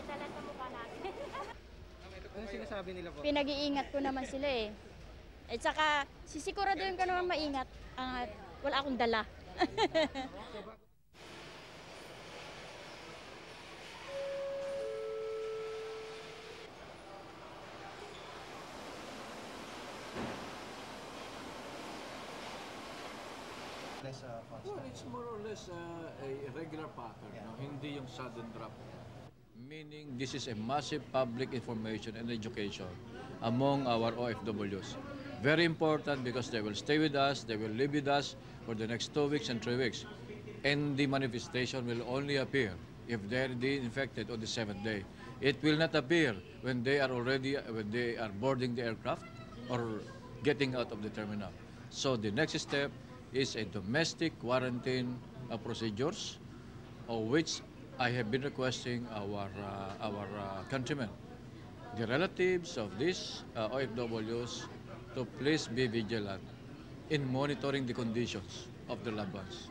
dala sa mukha natin. Ano sinasabi nila po? Pinag-iingat ko naman sila eh. At saka, sisiguraduhin ko naman maingat. Wala akong dala. Well, it's more or less a regular pattern, no? Hindi yung sudden drop. Meaning, this is a massive public information and education among our OFWs. Very important because they will stay with us, they will live with us for the next 2 weeks and 3 weeks. And the manifestation will only appear if they are infected on the 7th day. It will not appear when they are boarding the aircraft or getting out of the terminal. So the next step is a domestic quarantine procedures, of which I have been requesting our countrymen, the relatives of these OFWs, to please be vigilant in monitoring the conditions of their loved ones.